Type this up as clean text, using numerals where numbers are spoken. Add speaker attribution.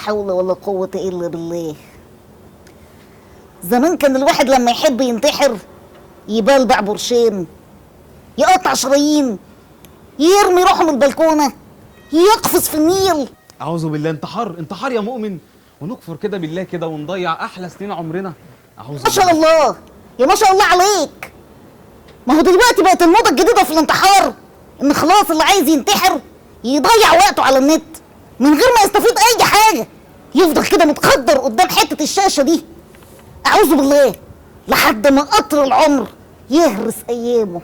Speaker 1: حول ولا قوة إلا بالله. زمان كان الواحد لما يحب ينتحر يبلبع برشين، يقطع شرايين، يرمي روحه من البلكونة، يقفز في النيل.
Speaker 2: اعوذ بالله، انتحار يا مؤمن، ونكفر كده بالله كده ونضيع احلى سنين عمرنا. اعوذ
Speaker 1: ما شاء
Speaker 2: بالله.
Speaker 1: الله يا ما شاء الله عليك. ما هو دلوقتي بقت الموضة الجديدة في الانتحار ان خلاص اللي عايز ينتحر يضيع وقته على النت من غير ما يستفيد اي حاجة، يفضل كده متخدر قدام حتة الشاشة دي، اعوذ بالله، لحد ما قطر العمر يهرس ايامه.